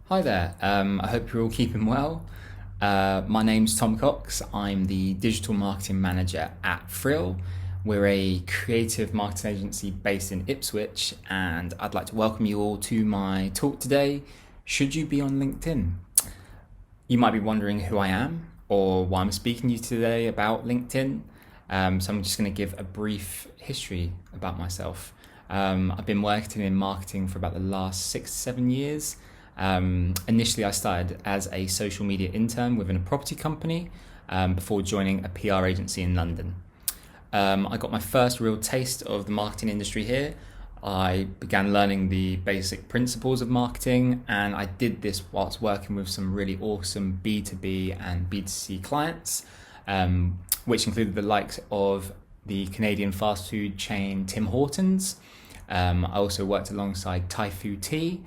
Hi there. I hope you're all keeping well. My name's Tom Cox. I'm the digital marketing manager at Frill. We're a creative marketing agency based in Ipswich, and I'd like to welcome you all to my talk today. Should you be on LinkedIn? You might be wondering who I am or why I'm speaking to you today about LinkedIn. So I'm just going to give a brief history about myself. I've been working in marketing for about the last 6 to 7 years. Initially, I started as a social media intern within a property company before joining a PR agency in London. I got my first real taste of the marketing industry here. I began learning the basic principles of marketing, and I did this whilst working with some really awesome B2B and B2C clients, which included the likes of the Canadian fast food chain Tim Hortons. I also worked alongside Thai Food Tea,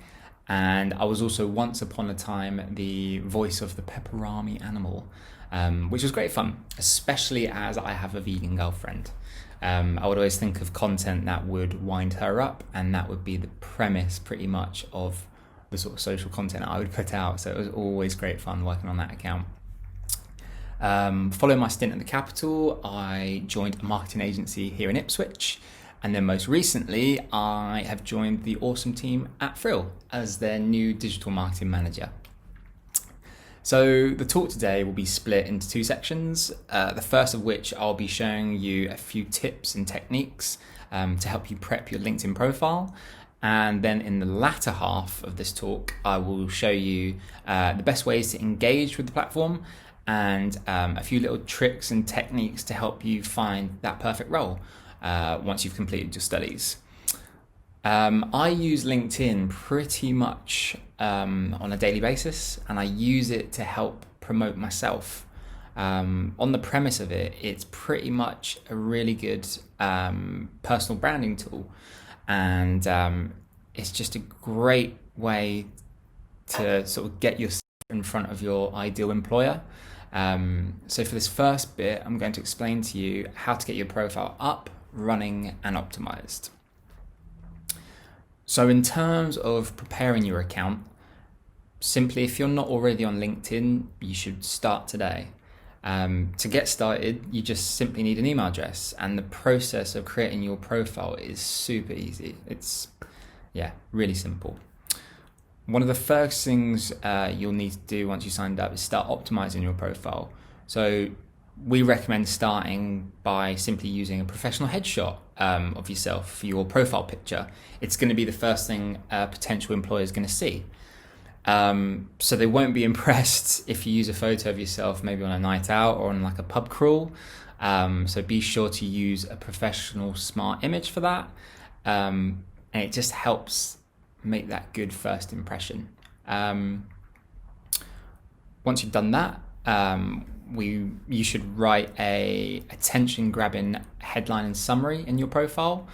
and I was also once upon a time the voice of the pepperami animal, which was great fun, especially as I have a vegan girlfriend. I would always think of content that would wind her up, and that would be the premise pretty much of the sort of social content I would put out. So it was always great fun working on that account. Following my stint at the Capital, I joined a marketing agency here in Ipswich. And then most recently, I have joined the awesome team at Frill as their new digital marketing manager. So the talk today will be split into two sections, the first of which I'll be showing you a few tips and techniques to help you prep your LinkedIn profile. And then in the latter half of this talk, I will show you the best ways to engage with the platform and a few little tricks and techniques to help you find that perfect role once you've completed your studies. I use LinkedIn pretty much on a daily basis, and I use it to help promote myself. On the premise of it, it's pretty much a really good personal branding tool, and it's just a great way to sort of get yourself in front of your ideal employer. So for this first bit, I'm going to explain to you how to get your profile up, running, and optimized. So in terms of preparing your account, simply if you're not already on LinkedIn, you should start today. To get started, you just simply need an email address, and the process of creating your profile is super easy. It's really simple. One of the first things you'll need to do once you signed up is start optimizing your profile. So we recommend starting by simply using a professional headshot of yourself for your profile picture. It's going to be the first thing a potential employer is going to see. So they won't be impressed if you use a photo of yourself maybe on a night out or on like a pub crawl. So be sure to use a professional smart image for that. And it just helps make that good first impression. Once you've done that, you should write a attention-grabbing headline and summary in your profile.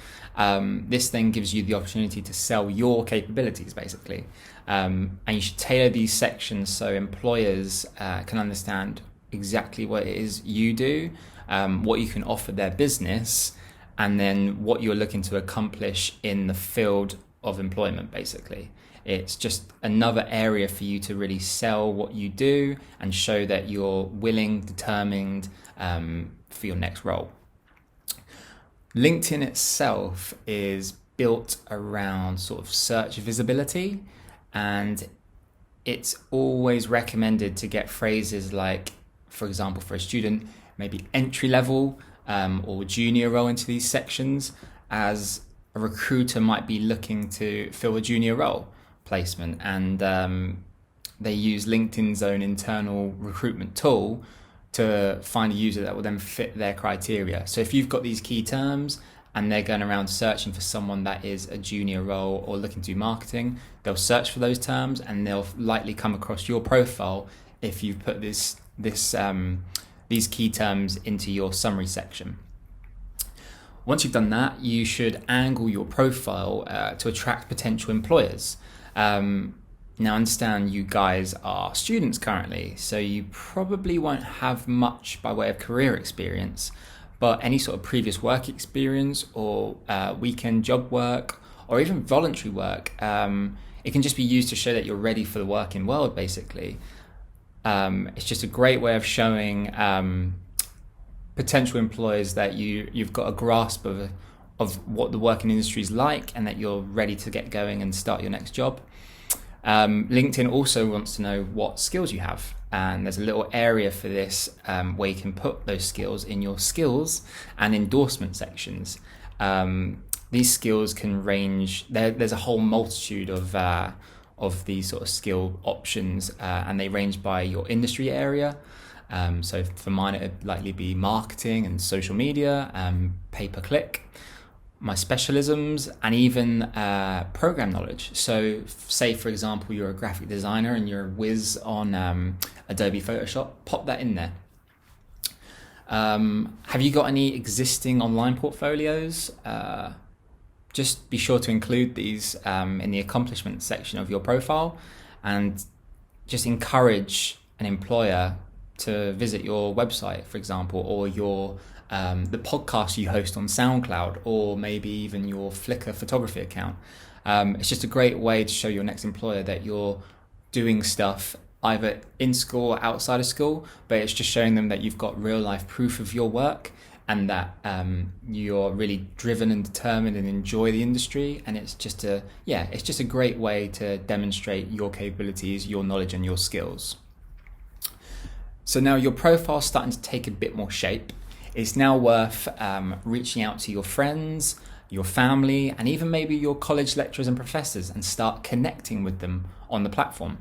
This then gives you the opportunity to sell your capabilities, basically. And you should tailor these sections so employers can understand exactly what it is you do, what you can offer their business, and then what you're looking to accomplish in the field of employment, basically. It's just another area for you to really sell what you do and show that you're willing, determined for your next role. LinkedIn itself is built around sort of search visibility, and it's always recommended to get phrases like, for example, for a student, maybe entry level or junior role into these sections, as a recruiter might be looking to fill a junior role placement, and they use LinkedIn's own internal recruitment tool to find a user that will then fit their criteria. So if you've got these key terms and they're going around searching for someone that is a junior role or looking to do marketing, they'll search for those terms and they'll likely come across your profile if you've put these key terms into your summary section. Once you've done that, you should angle your profile to attract potential employers. Now, understand you guys are students currently, so you probably won't have much by way of career experience, but any sort of previous work experience or weekend job work or even voluntary work. It can just be used to show that you're ready for the working world, basically. It's just a great way of showing potential employers that you've got a grasp of what the working industry is like, and that you're ready to get going and start your next job. LinkedIn also wants to know what skills you have, and there's a little area for this where you can put those skills in your skills and endorsement sections. These skills can range. There's a whole multitude of these sort of skill options, and they range by your industry area. So for mine, it would likely be marketing and social media, pay-per-click, my specialisms, and even program knowledge. So say, for example, you're a graphic designer and you're a whiz on Adobe Photoshop, pop that in there. Have you got any existing online portfolios? Just be sure to include these in the accomplishments section of your profile, and just encourage an employer to visit your website, for example, or your the podcast you host on SoundCloud, or maybe even your Flickr photography account. It's just a great way to show your next employer that you're doing stuff either in school or outside of school, but it's just showing them that you've got real life proof of your work, and that you're really driven and determined and enjoy the industry. And it's just a great way to demonstrate your capabilities, your knowledge, and your skills. So now your profile's starting to take a bit more shape. It's now worth reaching out to your friends, your family, and even maybe your college lecturers and professors, and start connecting with them on the platform.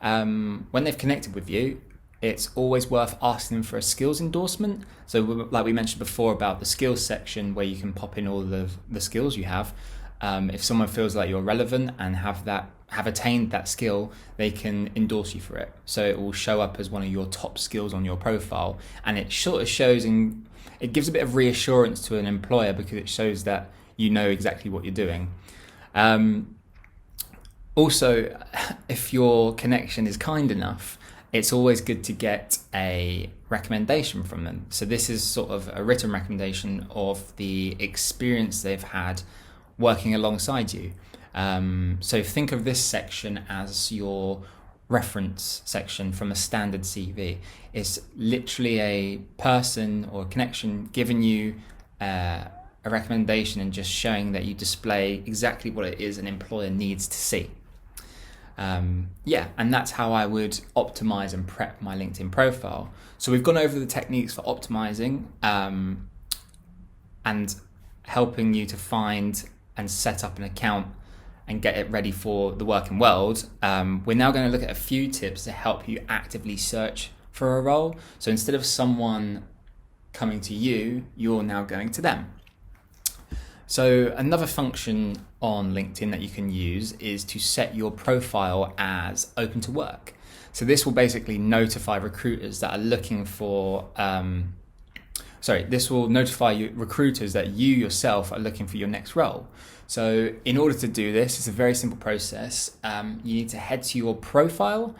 When they've connected with you, it's always worth asking them for a skills endorsement. So like we mentioned before about the skills section where you can pop in all the skills you have. If someone feels like you're relevant and have attained that skill, they can endorse you for it. So it will show up as one of your top skills on your profile, and it sort of shows it gives a bit of reassurance to an employer, because it shows that you know exactly what you're doing. Also, if your connection is kind enough, it's always good to get a recommendation from them. So this is sort of a written recommendation of the experience they've had working alongside you. So think of this section as your reference section from a standard CV. It's literally a person or a connection giving you a recommendation and just showing that you display exactly what it is an employer needs to see. And that's how I would optimize and prep my LinkedIn profile. So we've gone over the techniques for optimizing and helping you to find and set up an account and get it ready for the working world. We're now going to look at a few tips to help you actively search for a role. So instead of someone coming to you, you're now going to them. So another function on LinkedIn that you can use is to set your profile as open to work. So this will basically notify recruiters that are looking for, this will notify you recruiters that you yourself are looking for your next role. So in order to do this, it's a very simple process. You need to head to your profile.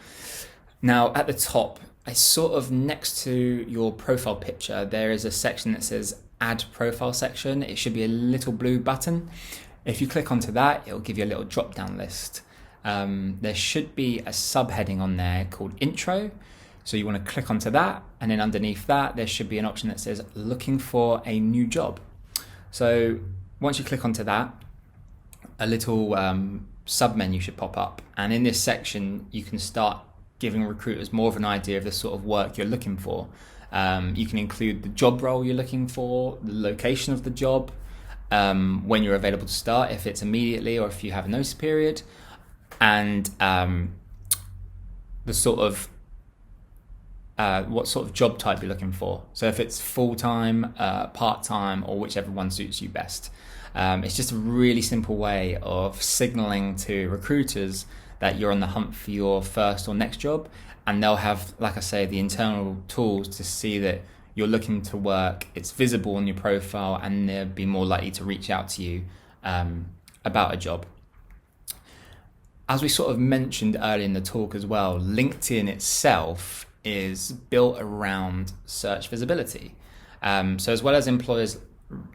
Now at the top, it's sort of next to your profile picture, there is a section that says Add Profile section. It should be a little blue button. If you click onto that, it'll give you a little drop down list. There should be a subheading on there called Intro. So you want to click onto that, and then underneath that, there should be an option that says Looking for a New Job. So once you click onto that, a little sub menu should pop up. And in this section, you can start giving recruiters more of an idea of the sort of work you're looking for. You can include the job role you're looking for, the location of the job, when you're available to start, if it's immediately or if you have a notice period, and the sort of what sort of job type you're looking for. So if it's full-time, part-time, or whichever one suits you best. It's just a really simple way of signaling to recruiters that you're on the hunt for your first or next job, and they'll have, like I say, the internal tools to see that you're looking to work, it's visible on your profile, and they'll be more likely to reach out to you about a job. As we sort of mentioned earlier in the talk as well, LinkedIn itself is built around search visibility. So as well as employers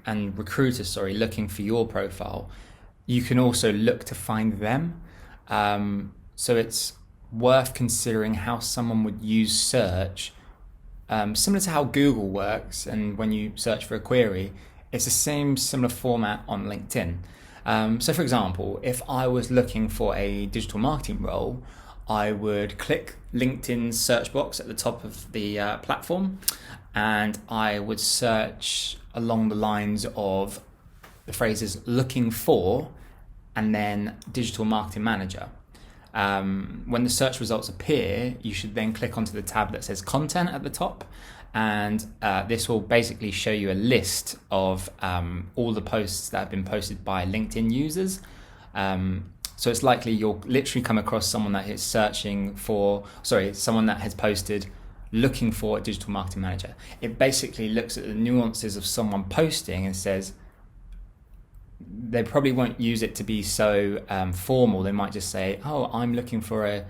and recruiters, looking for your profile, you can also look to find them. So it's worth considering how someone would use search, similar to how Google works. And when you search for a query, it's the same similar format on LinkedIn. So for example, if I was looking for a digital marketing role, I would click LinkedIn's search box at the top of the platform, and I would search along the lines of the phrases looking for and then digital marketing manager. When the search results appear, you should then click onto the tab that says content at the top, and this will basically show you a list of all the posts that have been posted by LinkedIn users. So it's likely you'll literally come across someone that is someone that has posted looking for a digital marketing manager. It basically looks at the nuances of someone posting and says, they probably won't use it to be so formal. They might just say, oh, I'm looking for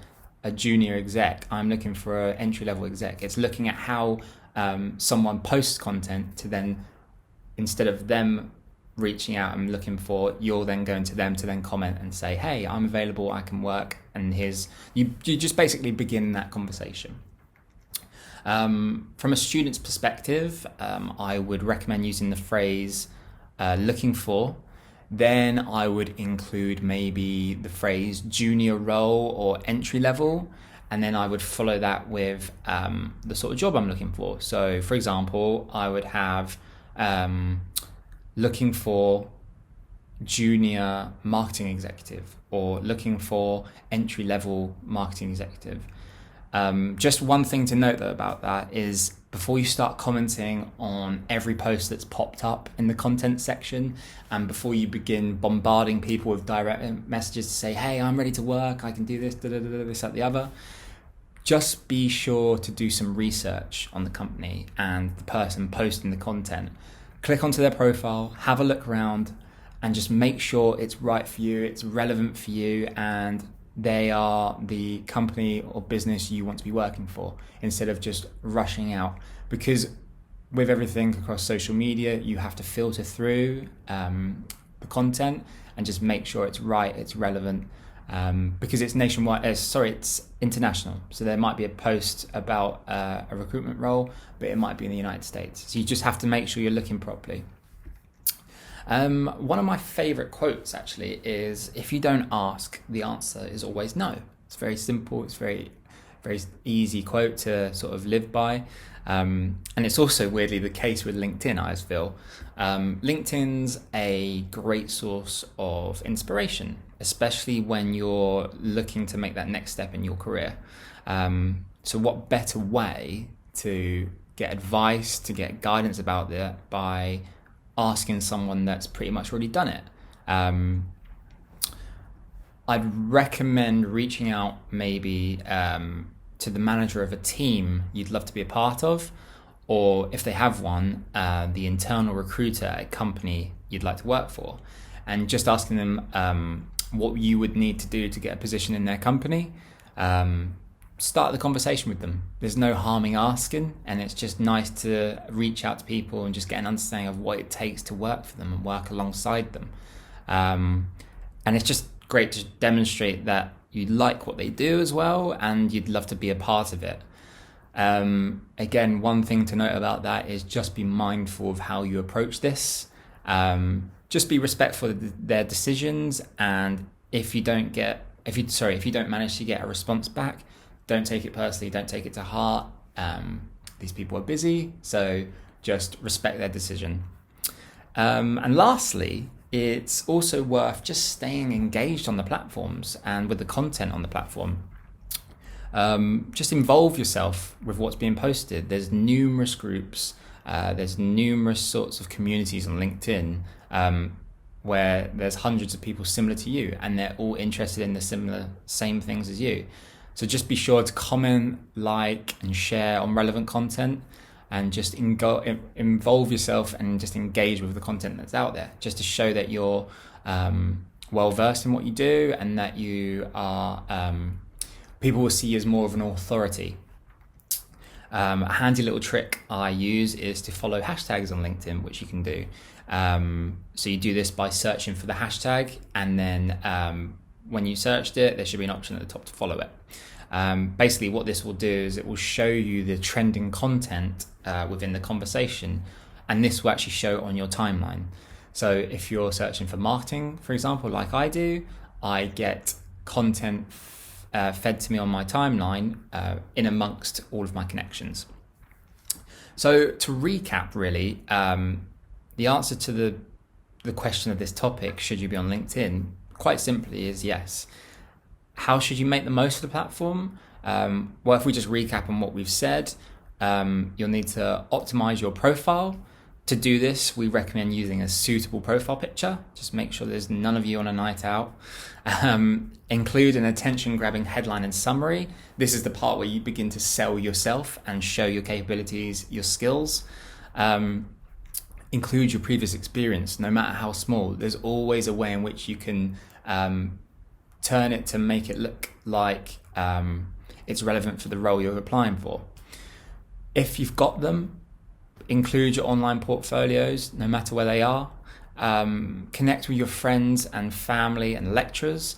a junior exec. I'm looking for an entry-level exec. It's looking at how someone posts content to then, instead of them reaching out and looking for, you're then going to them to then comment and say, hey, I'm available, I can work, and you just basically begin that conversation. From a student's perspective, I would recommend using the phrase looking for. Then I would include maybe the phrase junior role or entry level, and then I would follow that with the sort of job I'm looking for. So for example, I would have looking for junior marketing executive or looking for entry level marketing executive. Just one thing to note though about that is, before you start commenting on every post that's popped up in the content section, and before you begin bombarding people with direct messages to say, hey, I'm ready to work, I can do this, this, that, the other, just be sure to do some research on the company and the person posting the content. Click onto their profile, have a look around, and just make sure it's right for you, it's relevant for you, and they are the company or business you want to be working for, instead of just rushing out. Because with everything across social media, you have to filter through the content and just make sure it's right, it's relevant, because it's nationwide. It's international. So there might be a post about a recruitment role, but it might be in the United States. So you just have to make sure you're looking properly. One of my favorite quotes actually is, if you don't ask, the answer is always no. It's very simple. It's very, very easy quote to sort of live by. And it's also weirdly the case with LinkedIn, I feel. LinkedIn's a great source of inspiration, especially when you're looking to make that next step in your career. So what better way to get advice, to get guidance about that, by asking someone that's pretty much already done it. I'd recommend reaching out maybe to the manager of a team you'd love to be a part of, or if they have one, the internal recruiter at a company you'd like to work for, and just asking them what you would need to do to get a position in their company. Start the conversation with them. There's no harm in asking, and it's just nice to reach out to people and just get an understanding of what it takes to work for them and work alongside them. And it's just great to demonstrate that you like what they do as well, and you'd love to be a part of it. Again, one thing to note about that is just be mindful of how you approach this. Just be respectful of their decisions, and if you don't manage to get a response back, don't take it personally, don't take it to heart. These people are busy, so just respect their decision. And lastly, it's also worth just staying engaged on the platforms and with the content on the platform. Just involve yourself with what's being posted. There's numerous groups, there's numerous sorts of communities on LinkedIn where there's hundreds of people similar to you, and they're all interested in the same things as you. So just be sure to comment, like, and share on relevant content, and just involve yourself and just engage with the content that's out there, just to show that you're well versed in what you do, and that you are people will see you as more of an authority. A handy little trick I use is to follow hashtags on LinkedIn, which you can do. So you do this by searching for the hashtag, and then when you searched it, there should be an option at the top to follow it. Basically, what this will do is it will show you the trending content within the conversation, and this will actually show it on your timeline. So if you're searching for marketing, for example, like I do, I get content fed to me on my timeline in amongst all of my connections. So to recap, really, the answer to the question of this topic, should you be on LinkedIn, quite simply is yes. How should you make the most of the platform? Well, if we just recap on what we've said, you'll need to optimize your profile. To do this, we recommend using a suitable profile picture. Just make sure there's none of you on a night out. Include an attention-grabbing headline and summary. This is the part where you begin to sell yourself and show your capabilities, your skills. Include your previous experience, no matter how small. There's always a way in which you can turn it to make it look like it's relevant for the role you're applying for. If you've got them, include your online portfolios, no matter where they are. Connect with your friends and family and lecturers.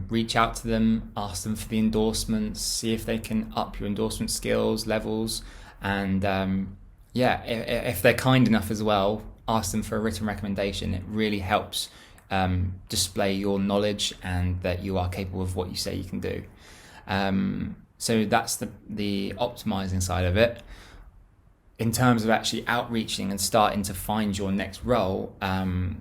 Reach out to them, ask them for the endorsements, see if they can up your endorsement skills, levels, and if they're kind enough as well, ask them for a written recommendation. It really helps display your knowledge and that you are capable of what you say you can do. So that's the optimizing side of it. In terms of actually outreaching and starting to find your next role,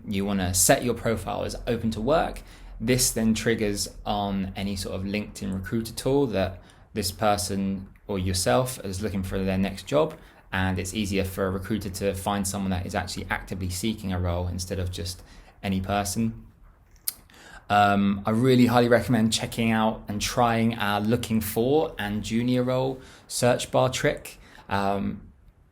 you want to set your profile as open to work. This then triggers on any sort of LinkedIn recruiter tool that this person or yourself is looking for their next job, and it's easier for a recruiter to find someone that is actually actively seeking a role instead of just any person. I really highly recommend checking out and trying our looking for and junior role search bar trick.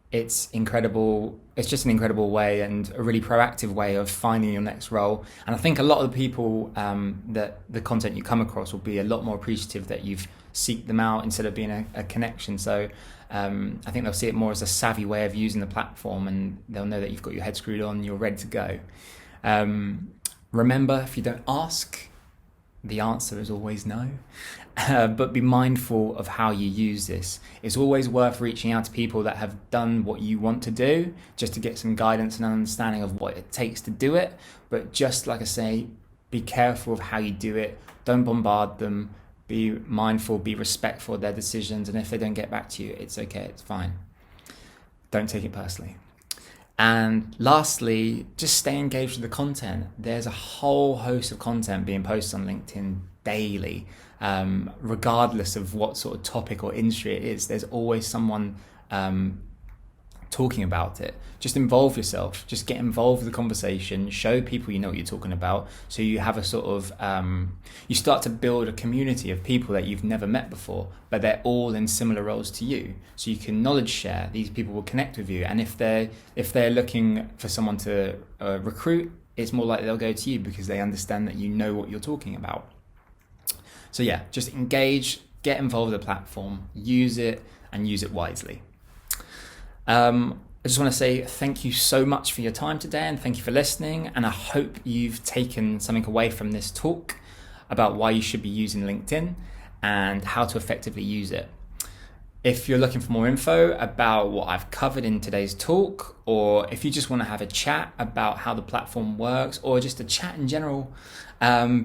It's incredible. It's just an incredible way and a really proactive way of finding your next role. And I think a lot of the people that the content you come across will be a lot more appreciative that you've seeked them out instead of being a connection. So I think they'll see it more as a savvy way of using the platform, and they'll know that you've got your head screwed on, you're ready to go. Remember, if you don't ask, the answer is always no. But be mindful of how you use this. It's always worth reaching out to people that have done what you want to do, just to get some guidance and understanding of what it takes to do it. But just like I say, be careful of how you do it. Don't bombard them. Be mindful, be respectful of their decisions. And if they don't get back to you, it's okay, it's fine. Don't take it personally. And lastly, just stay engaged with the content. There's a whole host of content being posted on LinkedIn daily. Regardless of what sort of topic or industry it is, there's always someone talking about it. Just involve yourself, just get involved with the conversation, show people you know what you're talking about, so you have a sort of you start to build a community of people that you've never met before, but they're all in similar roles to you, so you can knowledge share. These people will connect with you, and if they're looking for someone to recruit, it's more likely they'll go to you because they understand that you know what you're talking about. So yeah, just engage, get involved with the platform, use it, and use it wisely. I just want to say thank you so much for your time today, and thank you for listening, and I hope you've taken something away from this talk about why you should be using LinkedIn and how to effectively use it. If you're looking for more info about what I've covered in today's talk, or if you just want to have a chat about how the platform works, or just a chat in general,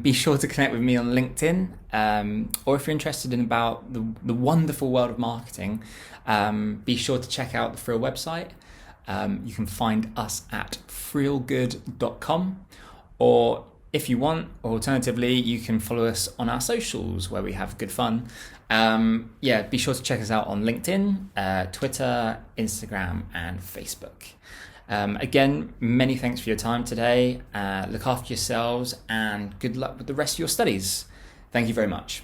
be sure to connect with me on LinkedIn. Or if you're interested in about the wonderful world of marketing, be sure to check out the Frill website. You can find us at frillgood.com, or if you want, alternatively, you can follow us on our socials where we have good fun. Be sure to check us out on LinkedIn, Twitter, Instagram, and Facebook. Again, many thanks for your time today. Look after yourselves, and good luck with the rest of your studies. Thank you very much.